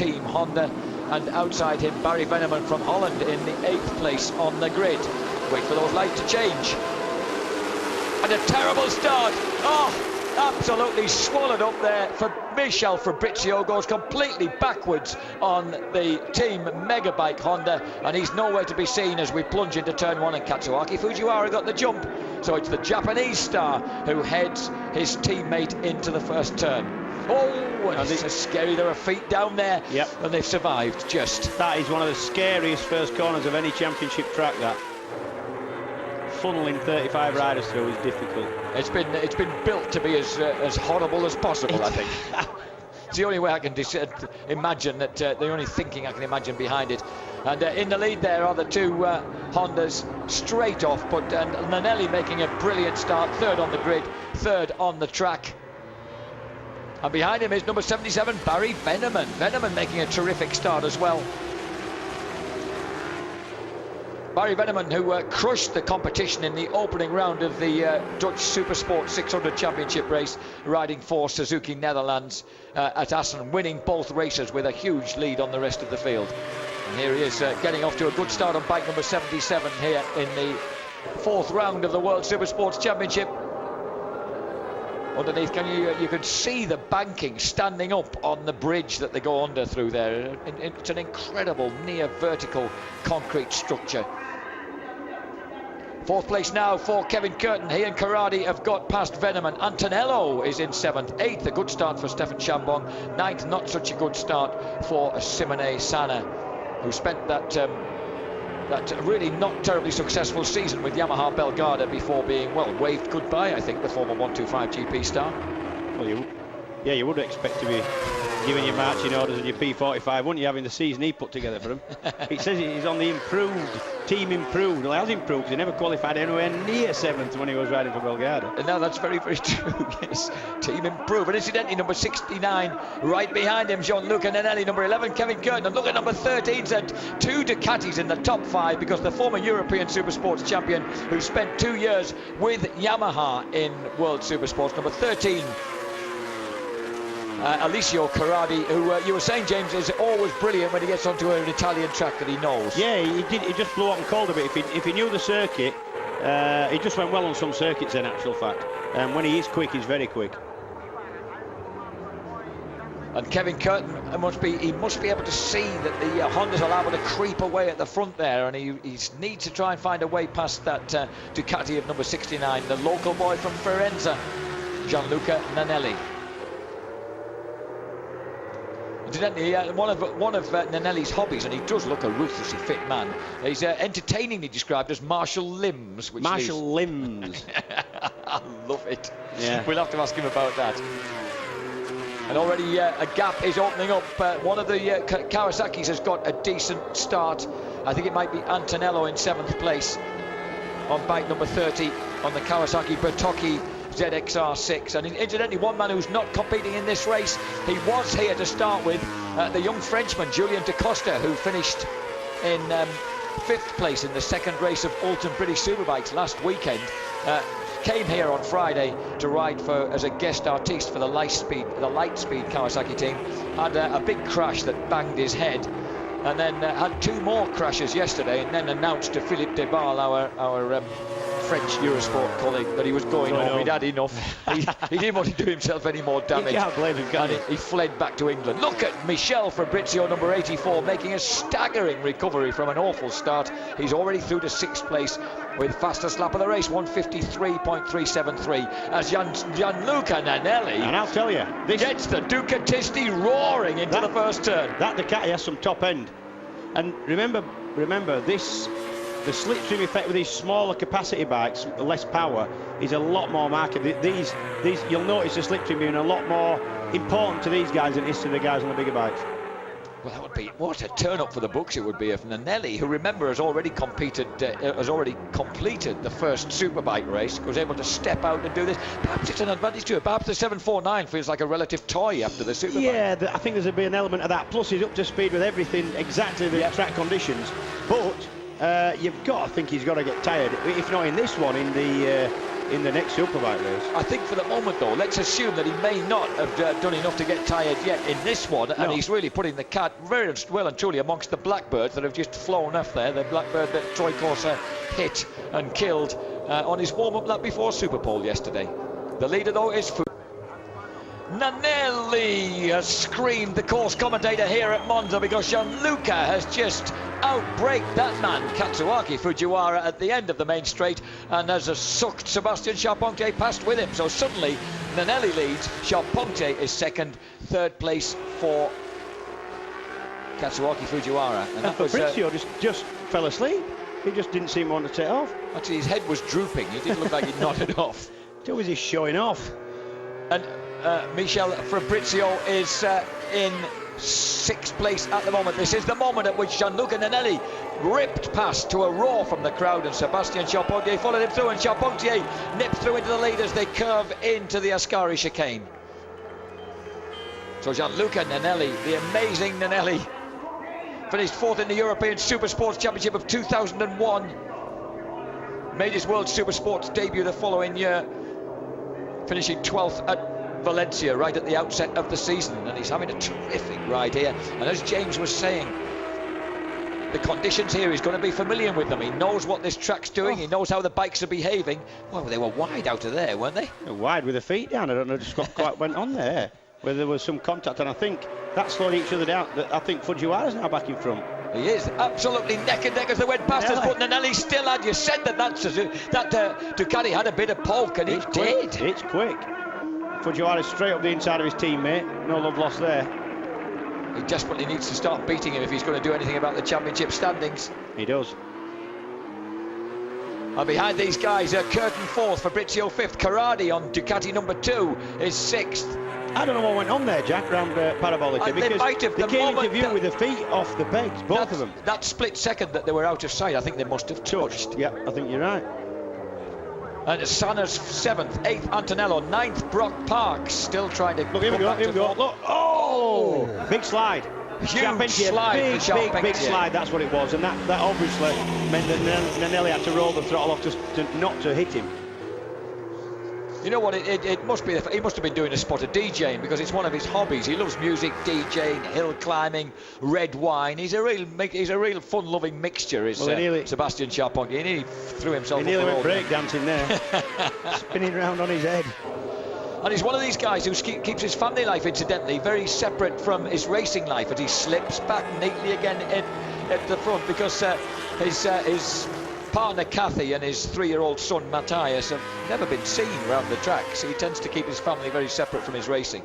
team Honda, and outside him Barry Veneman from Holland in the 8th place on the grid. Wait for those lights to change. And a terrible start. Oh, absolutely swallowed up there for Michel Fabrizio. Goes completely backwards on the team Megabike Honda, and he's nowhere to be seen as we plunge into turn 1, and Katsuaki Fujiwara got the jump. So it's the Japanese star who heads his teammate into the first turn. Oh, and it's so scary. There are feet down there. Yep. And they've survived just. That is one of the scariest first corners of any championship track, that. Funneling 35 riders through is difficult. It's been built to be as horrible as possible, I think. It's the only way I can imagine that, the only thinking I can imagine behind it. And in the lead there are the two Hondas straight off, but Nanelli making a brilliant start, 3rd on the grid, 3rd on the track. And behind him is number 77, Barry Veneman. Veneman making a terrific start as well. Barry Veneman, who crushed the competition in the opening round of the Dutch Supersport 600 Championship race, riding for Suzuki Netherlands at Assen, winning both races with a huge lead on the rest of the field. And here he is getting off to a good start on bike number 77 here in the 4th round of the World Supersports Championship. Underneath, you can see the banking standing up on the bridge that they go under through there. It's an incredible near vertical concrete structure. 4th place now for Kevin Curtin. He and Corradi have got past Veneman. Antonello is in 7th. 8th, a good start for Stefan Chambon. 9th, not such a good start for Simone Sana, who spent that really not terribly successful season with Yamaha Belgarda before being, well, waved goodbye, I think, the former 125 GP star. Well, you would expect to be giving your marching orders and your P45, wouldn't you, having the season he put together for him? It says he's on the team improved. Well, he has improved, he never qualified anywhere near 7th when he was riding for Belgarda. And now that's very, very true, yes. Team improved. And incidentally, number 69, right behind him, Gianluca Nanelli, number 11, Kevin Curtin. And look at number 13, said 2 Ducatis in the top 5, because the former European Supersports champion, who spent 2 years with Yamaha in World Supersports, number 13, Alessio Corradi, who you were saying, James, is always brilliant when he gets onto an Italian track that he knows. Yeah, he just blew out and called a bit. If he knew the circuit, he just went well on some circuits in actual fact. And when he is quick, he's very quick. And Kevin Curtin must be able to see that the Hondas are able to creep away at the front there, and he needs to try and find a way past that Ducati of number 69, the local boy from Firenze, Gianluca Nanelli. Incidentally, one of Nanelli's hobbies, and he does look a ruthlessly fit man, he's entertainingly described as Marshall Limbs. Which Marshall Limbs. I love it. Yeah. We'll have to ask him about that. And already a gap is opening up. One of the Kawasaki's has got a decent start. I think it might be Antonello in 7th place on bike number 30 on the Kawasaki Bertocchi ZXR6. And incidentally, one man who's not competing in this race, he was here to start with, the young Frenchman Julien de Costa, who finished in 5th place in the 2nd race of Alton British Superbikes last weekend. Came here on Friday to ride as a guest artiste for the Lightspeed Kawasaki team. Had a big crash that banged his head, and then had 2 more crashes yesterday, and then announced to Philippe Debal, our French Eurosport colleague, that he was going home. He'd had enough. He didn't want to do himself any more damage. You can't blame him, can you? He fled back to England. Look at Michel Fabrizio, number 84, making a staggering recovery from an awful start. He's already through to 6th place with fastest lap of the race, 153.373, as Gianluca Nanelli. And I'll tell you, this gets the Ducatisti roaring into the first turn. That Ducati has some top end. And remember this. The slipstream effect with these smaller capacity bikes, less power, is a lot more marked. These you'll notice the slipstream being a lot more important to these guys than it is to the guys on the bigger bikes. Well, that would be, what a turn up for the books it would be if Nanelli, who remember has already completed the first Superbike race, was able to step out and do this. Perhaps it's an advantage to it. Perhaps the 749 feels like a relative toy after the Superbike. Yeah, I think there's be an element of that. Plus, he's up to speed with everything, exactly the track conditions. But you've got to think he's got to get tired. If not in this one, in in the next Superbike race. I think for the moment, though, let's assume that he may not have done enough to get tired yet in this one, and he's really putting the cat very well and truly amongst the blackbirds that have just flown off there. The blackbird that Troy Corser hit and killed on his warm-up lap before Superpole yesterday. The leader, though, is Nanelli has screamed, the course commentator here at Monza, because Gianluca has just outbraked that man, Katsuaki Fujiwara, at the end of the main straight, and has sucked Sebastian Charpentier past with him. So suddenly Nanelli leads, Charpentier is second, third place for Katsuaki Fujiwara. And Fabrizio just fell asleep. He just didn't seem to want to take off. Actually, his head was drooping. He didn't look like he'd nodded off. It's always he's showing off. And Michel Fabrizio is in sixth place at the moment. This is the moment at which Gianluca Nanelli ripped past to a roar from the crowd, and Sebastian Charpentier followed him through, and Charpentier nipped through into the lead as they curve into the Ascari chicane. So Gianluca Nanelli, the amazing Nanelli, finished fourth in the European Supersports Championship of 2001. Made his World Supersports debut the following year, finishing 12th at Valencia right at the outset of the season, and he's having a terrific ride here. And as James was saying, the conditions here, he's going to be familiar with them. He knows what this track's doing, he knows how the bikes are behaving. Well, they were wide out of there, weren't they? They're wide with the feet down. I don't know just what quite went on there, whether there was some contact, and I think that slowed each other down. I think Fujiwara's now back in front. He is absolutely neck and neck as they went past us, but Nanelli still had. You said that Ducati had a bit of poke, and it did. It's quick. Fujiwara's straight up the inside of his teammate. No love lost there. He desperately needs to start beating him if he's going to do anything about the championship standings. He does. And behind these guys, Curtin fourth, Fabrizio fifth, Carradi on Ducati number 2 is sixth. I don't know what went on there, Jack, round Parabolica, because they came into view with the feet off the pegs, both of them. That split second that they were out of sight, I think they must have touched. Yeah, I think you're right. And Sanna's 7th, 8th Antonello, 9th Brock Parks, still trying to... Look, here we go, look. Oh! Big slide. Huge slide. Big slide, that's what it was. And that obviously meant that Nanelli had to roll the throttle off not to hit him. You know what, it must be, he must have been doing a spot of DJing, because it's one of his hobbies. He loves music, DJing, hill climbing, red wine. He's a real fun-loving mixture, is Sebastian Charpentier. He nearly threw himself He nearly went breakdancing there. Spinning round on his head. And he's one of these guys who keeps his family life, incidentally, very separate from his racing life, as he slips back neatly again at the front, because his partner Kathy and his 3-year-old son Matthias have never been seen around the track, so he tends to keep his family very separate from his racing.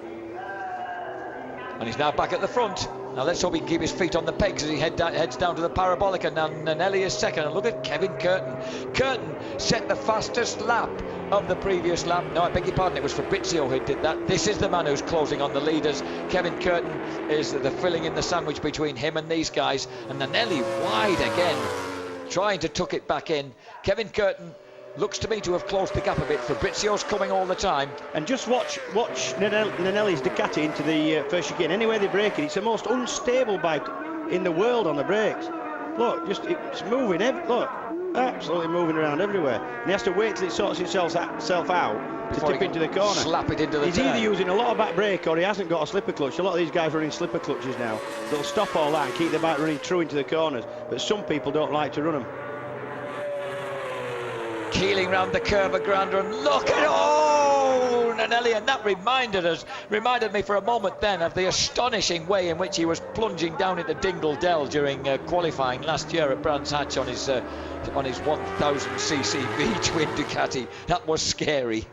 And he's now back at the front. Now let's hope he can keep his feet on the pegs as he heads down to the Parabolica. Now Nanelli is second, and look at Kevin Curtin. Curtin set the fastest lap of the previous lap. No, I beg your pardon, it was Fabrizio who did that. This is the man who's closing on the leaders. Kevin Curtin is the filling in the sandwich between him and these guys, and Nanelli wide again, trying to tuck it back in. Kevin Curtin looks to me to have closed the gap a bit. Fabrizio's coming all the time. And just watch Nanelli's Ducati into the first chicane. Anyway they break it, it's the most unstable bike in the world on the brakes. Look, it's moving. Look, absolutely moving around everywhere. And he has to wait till it sorts itself out to tip into the corner. Slap it into the He's turn. either using a lot of back brake or he hasn't got a slipper clutch. A lot of these guys running slipper clutches now. They'll stop all that and keep the bike running true into the corners. But some people don't like to run them. Keeling round the curve of Granda, and look at Nanelli, and that reminded me for a moment then of the astonishing way in which he was plunging down into Dingle Dell during qualifying last year at Brands Hatch on his 1000cc V-twin Ducati. That was scary.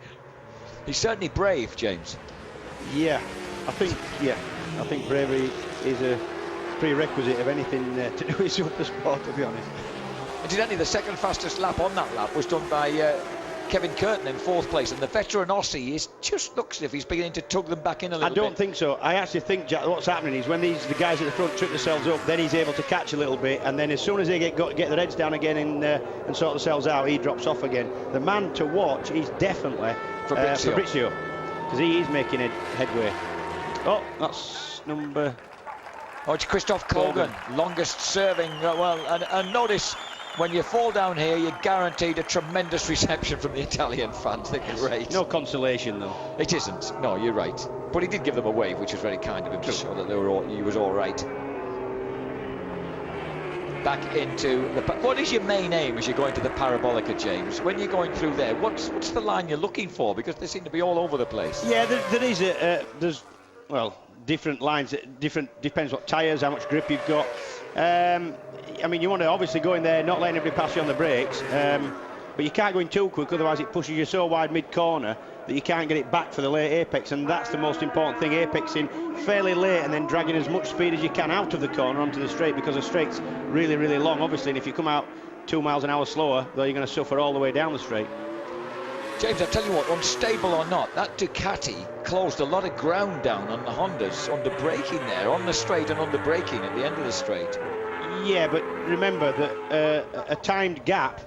He's certainly brave, James. Yeah, I think bravery is a prerequisite of anything to do with Supersport, to be honest. Incidentally, the second fastest lap on that lap was done by Kevin Curtin in 4th place, and the veteran Aussie just looks as if he's beginning to tug them back in a little bit. I don't think so. I actually think, Jack, what's happening is when the guys at the front trip themselves up, then he's able to catch a little bit, and then as soon as they get their heads down again and sort themselves out, he drops off again. The man to watch is definitely Fabrizio, because he is making headway. Oh, that's number... Oh, it's Christoph Kogan, longest serving. And notice when you fall down here, you're guaranteed a tremendous reception from the Italian fans. They're great. No consolation though. It isn't. No, you're right. But he did give them a wave, which was very kind of him to show that he was all right. Back into the... What is your main aim as you're going to the Parabolica, James? When you're going through there, what's the line you're looking for? Because they seem to be all over the place. Yeah, there is there's, well, different lines. Depends what tyres, how much grip you've got. I mean, you want to obviously go in there, not letting everybody pass you on the brakes. But you can't go in too quick, otherwise it pushes you so wide mid-corner that you can't get it back for the late apex, and that's the most important thing, apexing fairly late and then dragging as much speed as you can out of the corner onto the straight, because the straight's really, really long, obviously, and if you come out 2 miles an hour slower, then you're going to suffer all the way down the straight. James, I tell you what, unstable or not, that Ducati closed a lot of ground down on the Hondas under braking there, on the straight and under braking at the end of the straight. Yeah, but remember that a timed gap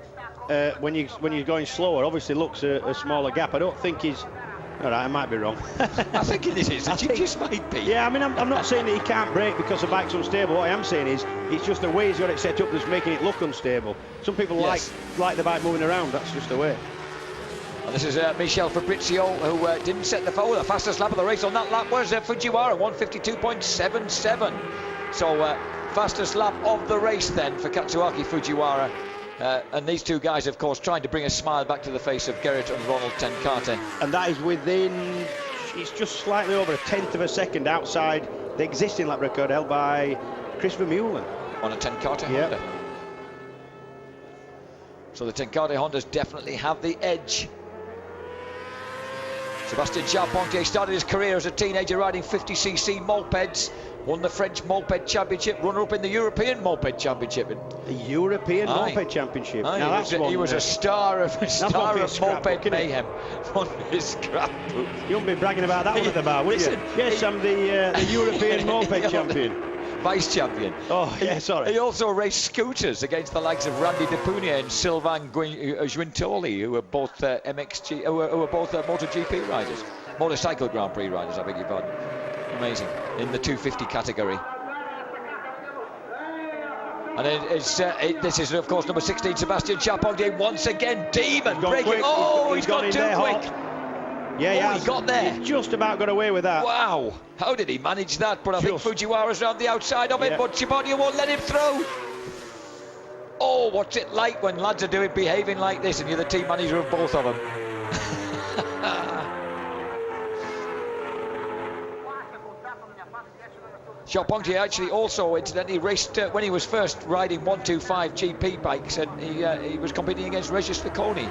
when you're going slower obviously looks a smaller gap. I don't think he's... All right, I might be wrong. I think it is. It just might be. Yeah, I mean, I'm not saying that he can't brake because the bike's unstable. What I am saying is it's just the way he's got it set up that's making it look unstable. Some people like the bike moving around. That's just the way. And this is Michel Fabrizio, who didn't set the pole. The fastest lap of the race on that lap was Fujiwara, 152.77. So fastest lap of the race then for Katsuaki Fujiwara. And these two guys, of course, trying to bring a smile back to the face of Gerrit and Ronald Tenkate. And that is within, it's just slightly over a tenth of a second outside the existing lap record held by Chris Vermeulen. On a Tenkate Honda. So the Tenkate Hondas definitely have the edge. Sébastien Charpentier started his career as a teenager riding 50cc mopeds, won the French Moped Championship, runner-up in the European Moped Championship. The European Moped Championship. Now he was a star of moped mayhem. One of his scrapbook. You won't be bragging about that one at the bar, would you? Yes, I'm the European Moped Champion. Vice champion. Oh, yeah, sorry. He also raced scooters against the likes of Randy Depunia and Sylvain Guintoli, who were both MXG, who were both MotoGP riders, motorcycle Grand Prix riders. I beg your pardon. Amazing in the 250 category. And this is, of course, number 16, Sébastien Charpentier once again. Demon breaking. Oh, he's gone too quick. Yeah, he got there. He just about got away with that. Wow, how did he manage that? But I think Fujiwara's around the outside of it, but Charpentier won't let him through. Oh, what's it like when lads are behaving like this and you're the team manager of both of them? Charpentier actually also incidentally raced when he was first riding 125 GP bikes, and he was competing against Regis Ficoni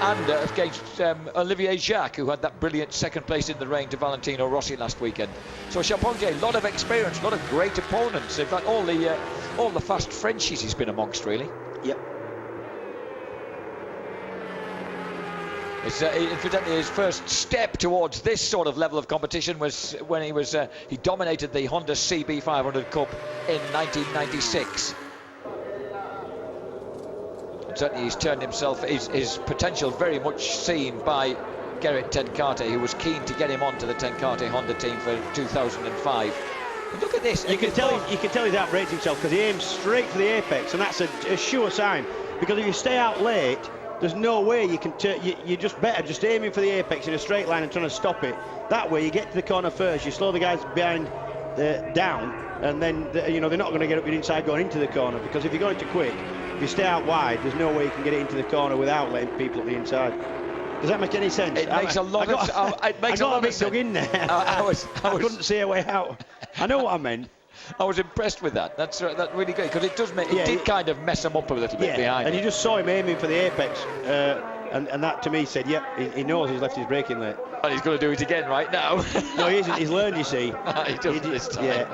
and against Olivier Jacques, who had that brilliant second place in the rain to Valentino Rossi last weekend. So Charpentier, a lot of experience, a lot of great opponents. In fact, all the fast Frenchies he's been amongst, really. Yep. Incidentally, his first step towards this sort of level of competition was when he dominated the Honda CB500 Cup in 1996. And certainly he's turned himself, his potential very much seen by Gerrit Tenkate, who was keen to get him onto the Tenkate Honda team for 2005. And look at this. You can tell he's outrated himself because he aims straight for the apex, and that's a sure sign. Because if you stay out late, there's no way you can you're just better just aiming for the apex in a straight line and trying to stop it. That way you get to the corner first, you slow the guys behind down, and then they're not going to get up your inside going into the corner, because if you're going too quick, if you stay out wide, there's no way you can get it into the corner without letting people at the inside. Does that make any sense? It makes a lot of sense. It makes a lot of sense. In there. I couldn't see a way out. I know what I meant. I was impressed with that. That's really good, because it does make it did kind of mess him up a little bit behind. And you just saw him aiming for the apex, and that to me said, he knows he's left his braking late. And he's going to do it again right now. No, he isn't. He's learned, you see. He does this time. Yeah.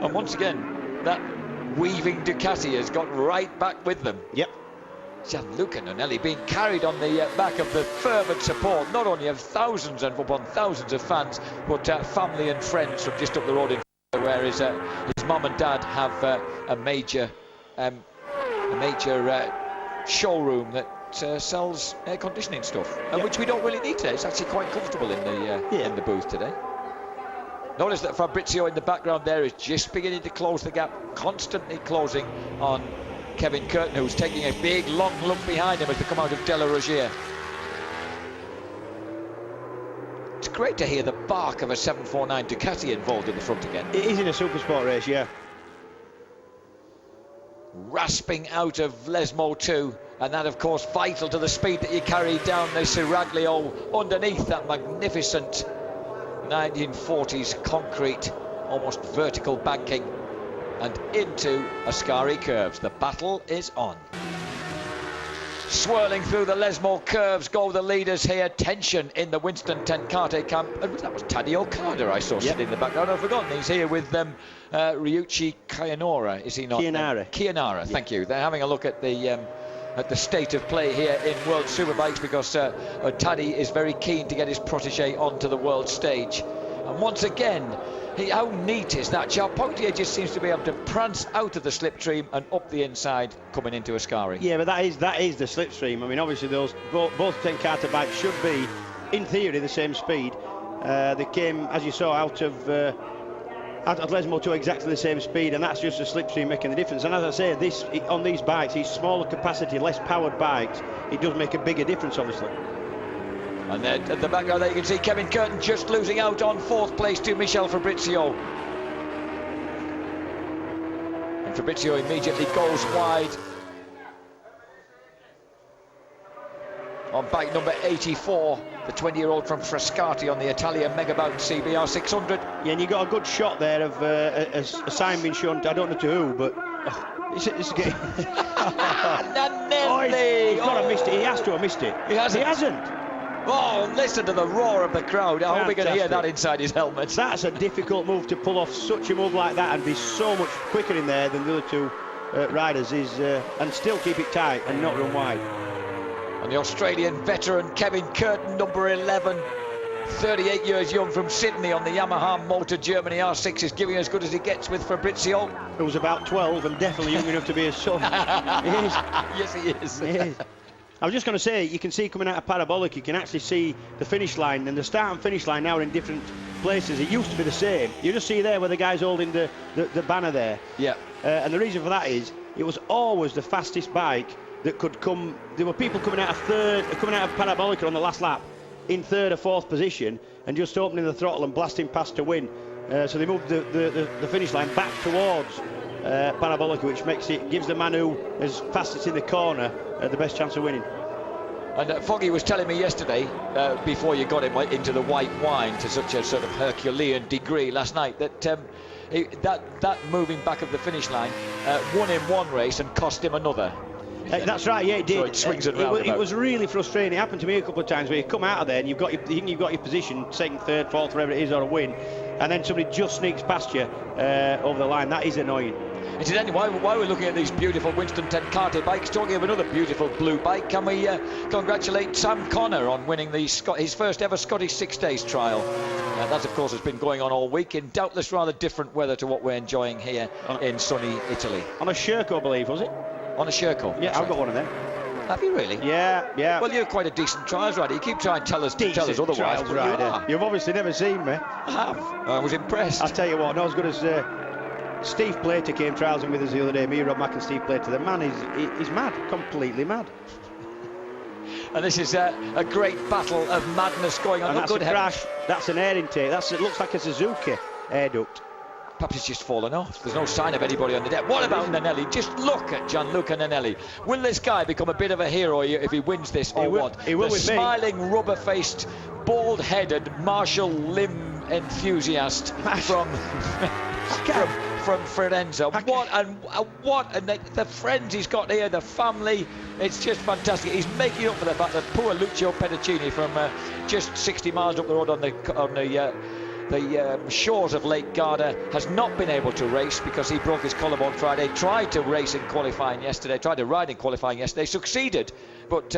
And once again, that weaving Ducati has got right back with them. Yep. Gianluca Nonelli being carried on the back of the fervent support, not only of thousands and upon thousands of fans, but family and friends from just up the road in where his mum and dad have a major showroom that sells air conditioning stuff, which we don't really need today. It's actually quite comfortable in the booth today. Notice that Fabrizio in the background there is just beginning to close the gap, constantly closing on Kevin Curtin, who's taking a big long look behind him as they come out of De La Rogière. It's great to hear the bark of a 749 Ducati involved in the front again. It is in a Supersport race, yeah. Rasping out of Lesmo 2, and that of course vital to the speed that you carry down the Siraglio underneath that magnificent 1940s concrete, almost vertical banking, and into Ascari curves. The battle is on. Swirling through the Lesmo curves go the leaders here. Tension in the Winston Tenkate camp. And that was Taddy Okada I saw sitting in the background. I've forgotten he's here with Ryuichi Kiyanara, is he not? Kiyanara, thank you. They're having a look at the state of play here in World Superbikes, because Taddy is very keen to get his protege onto the world stage. And once again, how neat is that? Charpentier just seems to be able to prance out of the slipstream and up the inside, coming into Ascari. Yeah, but that is the slipstream. I mean, obviously both Tenkate bikes should be, in theory, the same speed. They came, as you saw, out of Lesmo to exactly the same speed, and that's just the slipstream making the difference. And as I say, on these bikes, these smaller capacity, less powered bikes, it does make a bigger difference, obviously. And then at the background there you can see Kevin Curtin just losing out on 4th place to Michel Fabrizio. And Fabrizio immediately goes wide on bike number 84, the 20-year-old from Frascati on the Italian Megabout CBR 600. Yeah, and you got a good shot there of a sign being shown, I don't know to who, but it's getting... Nanelli! He's got to have missed it. He has to have missed it. He hasn't. Oh, listen to the roar of the crowd. I hope we can hear that inside his helmet. That's a difficult move to pull off, such a move like that, and be so much quicker in there than the other two riders, and still keep it tight and not run wide. And the Australian veteran Kevin Curtin, number 11, 38 years young, from Sydney on the Yamaha Motor Germany R6, is giving as good as he gets with Fabrizio. Who was about 12 and definitely young enough to be his son. He is. Yes, he is. He is. I was just going to say, you can see coming out of Parabolic, you can actually see the finish line, and the start and finish line now are in different places. It used to be the same. You just see there where the guy's holding the banner there. Yeah. And the reason for that is, it was always the fastest bike that could come. There were people coming out of Parabolic on the last lap in 3rd or 4th position and just opening the throttle and blasting past to win. So they moved the finish line back towards Parabolic, which gives the man who is fastest in the corner the best chance of winning. And Foggy was telling me yesterday, before you got him into the white wine to such a sort of Herculean degree last night, that that moving back of the finish line won him one race and cost him another. That's right, yeah, it did. So it swings it round. It was really frustrating. It happened to me a couple of times where you come out of there and you've got your position, 2nd, 3rd, 4th, wherever it is, or a win, and then somebody just sneaks past you over the line. That is annoying. Incidentally, while we're looking at these beautiful Winston Tenkate bikes, talking of another beautiful blue bike, can we congratulate Sam Connor on winning his first ever Scottish 6 days trial? That, of course, has been going on all week in doubtless rather different weather to what we're enjoying here in sunny Italy. On a Sherco, I believe, was it? On a Sherco. Yeah, I've got one of them. Have you really? Yeah. Well, you're quite a decent trials rider. You keep trying to tell us otherwise. Trials rider. You've obviously never seen me. I have. I was impressed. I'll tell you what, not as good as Steve Plater came trialsing with us the other day. Me, Rob Mack and Steve Plater. The man is mad, completely mad. And this is a great battle of madness going on. And that's a crash. That's an air intake. It looks like a Suzuki air duct. Perhaps it's just fallen off. There's no sign of anybody on the deck. What about Nanelli? Just look at Gianluca Nanelli. Will this guy become a bit of a hero if he wins this, or what? He will the with smiling, rubber-faced, bald-headed Marshall limb enthusiast from Firenze. What and the friends he's got here, the family. It's just fantastic. He's making up for the fact that poor Lucio Pedicini from just 60 miles up the road on the shores of Lake Garda has not been able to race because he broke his collarbone Friday. Tried to ride in qualifying yesterday, succeeded, but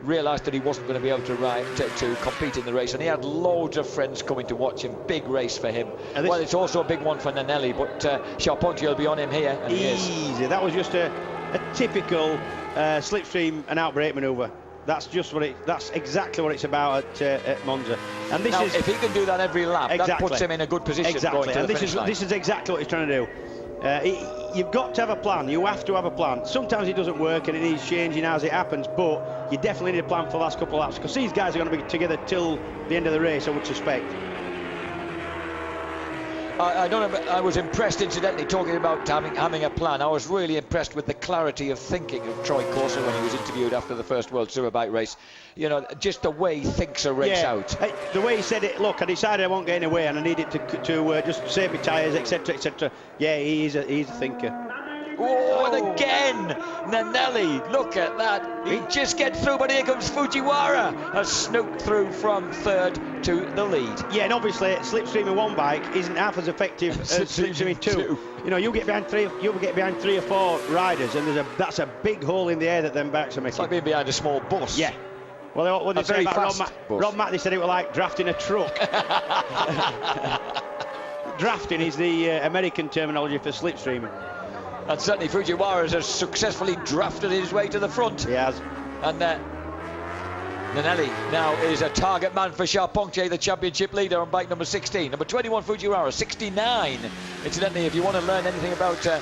realised that he wasn't going to be able to compete in the race, and he had loads of friends coming to watch him. Big race for him. Well, it's also a big one for Nanelli, but Charpentier will be on him here, and he is. Easy. That was just a typical slipstream and outbreak manoeuvre. That's exactly what it's about at Monza. And this is, if he can do that every lap, exactly, that puts him in a good position. Exactly, going to and the finish line. this is exactly what he's trying to do. You've got to have a plan. You have to have a plan. Sometimes it doesn't work and it needs changing as it happens, but you definitely need a plan for the last couple of laps, because these guys are going to be together till the end of the race, I would suspect. I don't know, but I was impressed, incidentally, talking about having a plan. I was really impressed with the clarity of thinking of Troy Corser when he was interviewed after the first World Superbike race. You know, just the way he thinks a race out. The way he said it, look, I decided I won't get away and I needed to just save my tyres, etc., etc. Yeah, he's a thinker. Oh, and again, Nanelli, look at that. He just gets through, but here comes Fujiwara, has snooked through from third to the lead. Yeah, and obviously slipstreaming one bike isn't half as effective as slipstreaming two. You know, you'll get behind three or four riders, and that's a big hole in the air that them bikes are making. It's like being behind a small bus. Yeah. Well, what they say about Rob Matt, they said it was like drafting a truck. Drafting is the American terminology for slipstreaming. And certainly Fujiwara has successfully drafted his way to the front. He has. And Nanelli now is a target man for Charpentier, the championship leader on bike number 16. Number 21 Fujiwara, 69. Incidentally, if you want to learn anything about that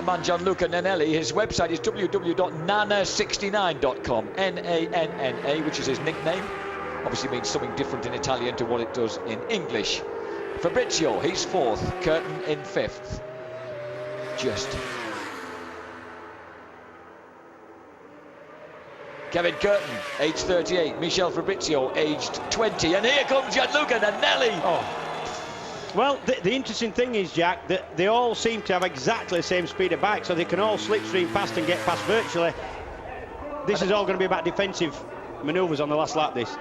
man Gianluca Nanelli, his website is www.nana69.com. N-A-N-N-A, which is his nickname. Obviously means something different in Italian to what it does in English. Fabrizio, he's fourth. Curtin in fifth. Kevin Curtin, age 38. Michel Fabrizio, aged 20. And here comes Gianluca Nanelli. Oh. Well, the interesting thing is, Jack, that they all seem to have exactly the same speed of bike, so they can all slipstream past and get past virtually. This is all going to be about defensive manoeuvres on the last lap, this.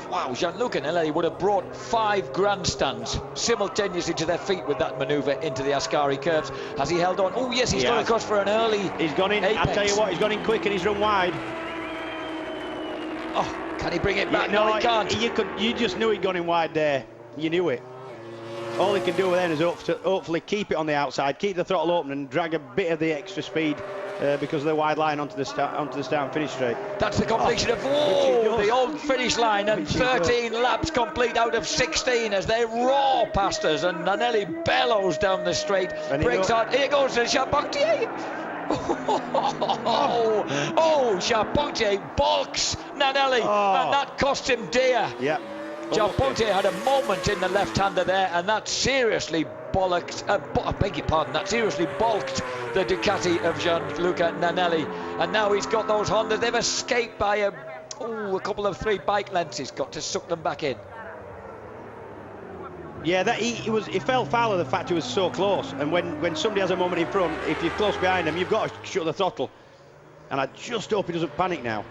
Wow, Gianluca Nanelli would have brought 5 grandstands simultaneously to their feet with that manoeuvre into the Ascari curves. Has he held on? Oh yes, he's gone across for an early. He's gone in. Apex. I'll tell you what, he's gone in quick and he's run wide. Oh, can he bring it back? No, he can't. You just knew he'd gone in wide there. You knew it. All he can do then is hopefully keep it on the outside, keep the throttle open and drag a bit of the extra speed because of the wide line onto the start and finish straight. That's the completion of the old finish line, and 13 laps complete out of 16 as they roar past us, and Nanelli bellows down the straight, breaks out. Here goes the Charpentier. Charpentier balks Nanelli, and that cost him dear. Yeah. Charpentier had a moment in the left-hander there, and that seriously bollocked, that seriously balked the Ducati of Gianluca Nanelli. And now he's got those Hondas. They've escaped by a couple of 3 bike lengths. He's got to suck them back in. Yeah, he fell foul of the fact he was so close. And when somebody has a moment in front, if you're close behind him, you've got to shut the throttle. And I just hope he doesn't panic now,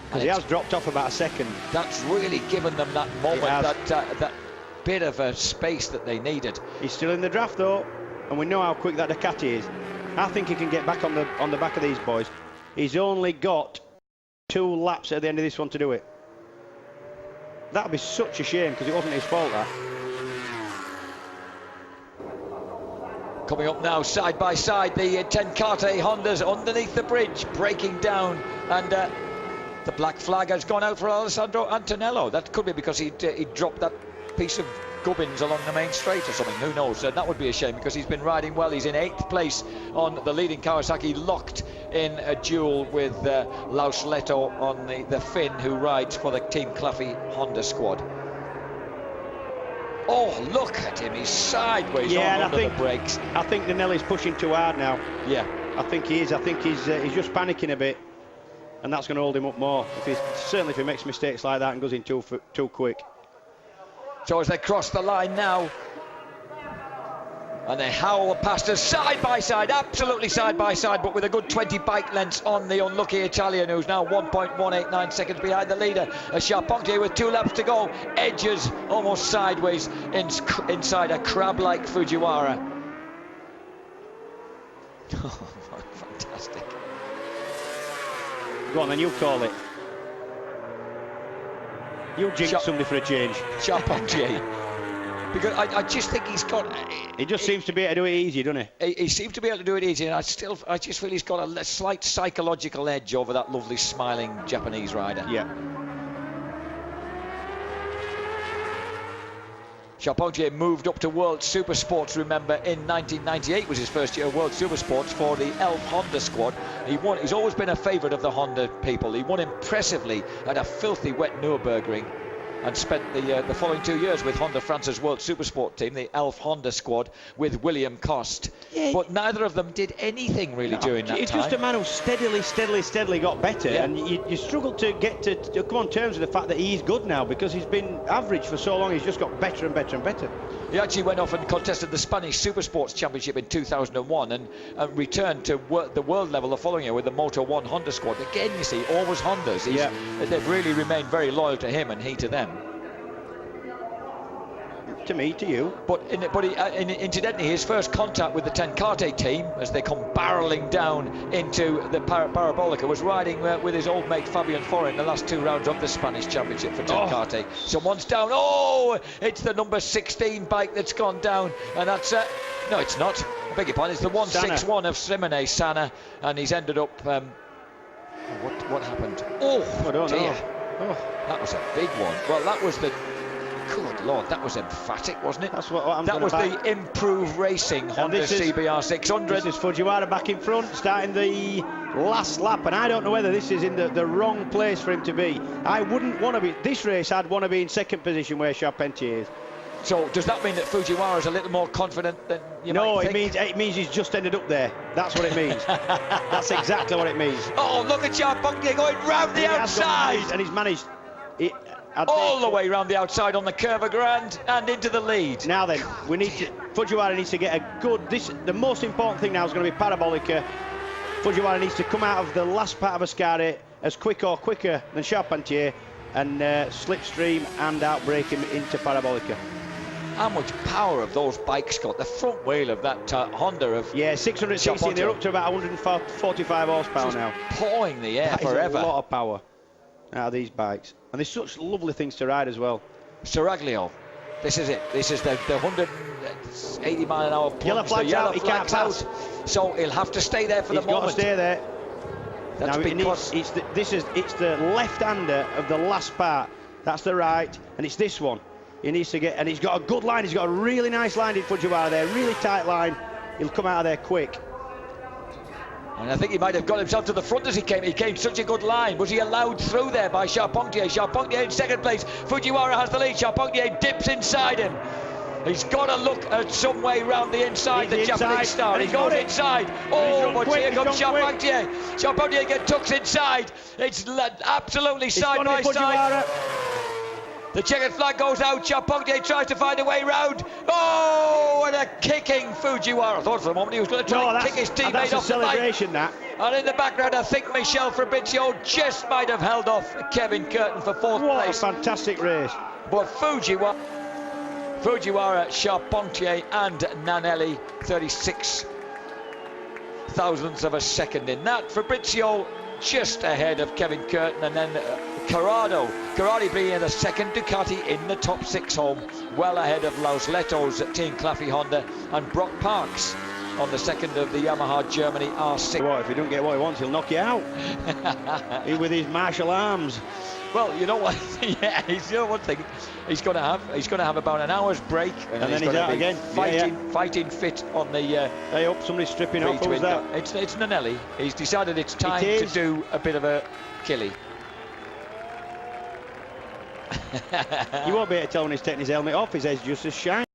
because he has dropped off about a second. That's really given them that moment, that bit of a space that they needed. He's still in the draft though, and we know how quick that Ducati is. I think he can get back on the back of these boys. He's only got 2 laps at the end of this one to do it. That would be such a shame, because it wasn't his fault, that. Coming up now, side by side, the Tenkate Hondas underneath the bridge, breaking down, and the black flag has gone out for Alessandro Antonello. That could be because he dropped that piece of gubbins along the main straight or something. Who knows? That would be a shame, because he's been riding well. He's in 8th place on the leading Kawasaki, locked in a duel with Laus Leto on the Finn, who rides for the Team Claffey Honda squad. Oh, look at him. He's sideways under the brakes. I think Nanelli's pushing too hard now. Yeah. I think he is. I think he's just panicking a bit, and that's going to hold him up more. Certainly if he makes mistakes like that and goes in too quick. So as they cross the line now, and they howl past us side by side, absolutely side by side, but with a good 20 bike lengths on the unlucky Italian, who's now 1.189 seconds behind the leader. Charpentier with 2 laps to go, edges almost sideways inside a crab-like Fujiwara. Oh, fantastic. Go on then, you call it. You jinx somebody for a change. Charpentier. because I just think he's got. He just seems to be able to do it easy, doesn't he? He seems to be able to do it easy, and I just feel he's got a slight psychological edge over that lovely smiling Japanese rider. Yeah. Charpentier moved up to World Supersports, remember, in 1998 was his first year of World Supersports for the Elf Honda squad. He's always been a favourite of the Honda people. He won impressively at a filthy wet Nürburgring and spent the following 2 years with Honda France's World Supersport team, the Elf Honda squad, with William Cost. Yeah. But neither of them did anything really during that time. He's just a man who steadily got better, and you struggle to get to come on terms with the fact that he's good now, because he's been average for so long. He's just got better and better and better. He actually went off and contested the Spanish Supersports Championship in 2001 and returned to the world level the following year with the Moto 1 Honda squad. Again, you see, always Hondas. They've really remained very loyal to him and he to them. To me, to you. But incidentally, his first contact with the Tenkate team, as they come barreling down into the Parabolica, was riding with his old mate Fabian Forin the last 2 rounds of the Spanish Championship for Tenkate. Someone's down. Oh, it's the number 16 bike that's gone down, and that's no, it's not. I beg your pardon. It's the 161 of Simone Sana, and he's ended up. What happened? Oh, I don't know. Oh, that was a big one. Well, that was the. Good Lord, that was emphatic, wasn't it? That's what I'm That was the improved racing Honda CBR 600. This is Fujiwara back in front, starting the last lap, and I don't know whether this is in the wrong place for him to be. I wouldn't want to be. This race, I'd want to be in second position where Charpentier is. So does that mean that Fujiwara is a little more confident than you might think? No, it means he's just ended up there. That's what it means. That's exactly what it means. Oh, look at Charpentier going round the outside, and he's managed. All the way round the outside on the Curva Grand and into the lead. Now then, Fujiwara needs to get a good. The most important thing now is going to be Parabolica. Fujiwara needs to come out of the last part of Ascari as quicker than Charpentier and slipstream and outbreak him into Parabolica. How much power have those bikes got? The front wheel of that Honda of 600cc. They're up to about 145 horsepower just now. Pawing the air forever. A lot of power out of these bikes, and there's such lovely things to ride as well. Seraglio, this is it. This is the 180 mile an hour plunge. Yellow flag's out. He can't pass. So he'll have to stay there for the moment. He's got to stay there. That's now because it's the left-hander of the last part. That's the right, and it's this one. He needs to get, and he's got a good line. He's got a really nice line in Fujiwara there, really tight line. He'll come out of there quick. And I think he might have got himself to the front as he came. He came such a good line. Was he allowed through there by Charpentier? Charpentier in second place. Fujiwara has the lead. Charpentier dips inside him. He's got to look at some way round the inside, the Japanese star. He goes inside. Oh, but here comes Charpentier. Charpentier tucks inside. It's absolutely side by side. The checkered flag goes out. Charpentier tries to find a way round. Oh, and a kicking Fujiwara. I thought for a moment he was going to try and kick his teammate off the bike. And in the background, I think Michel Fabrizio just might have held off Kevin Curtin for fourth place. What a fantastic race. But Fujiwara, Charpentier and Nanelli, 36 thousandths of a second in that. Fabrizio just ahead of Kevin Curtin, and then Corrado being the second Ducati in the top 6 home, well ahead of Lausleto's Team Claffey Honda, and Brock Parks on the second of the Yamaha Germany R6. What, if he don't get what he wants, he'll knock you out. With his martial arms. Well, you know what? Yeah, you know one thing he's going to have about an hour's break, and then he's out again. Fighting fit on the. Hey up, somebody's stripping off. Who's that? It's Nanelli. He's decided it's time to do a bit of a killie. You won't be able to tell when he's taking his helmet off. His head's just as shiny.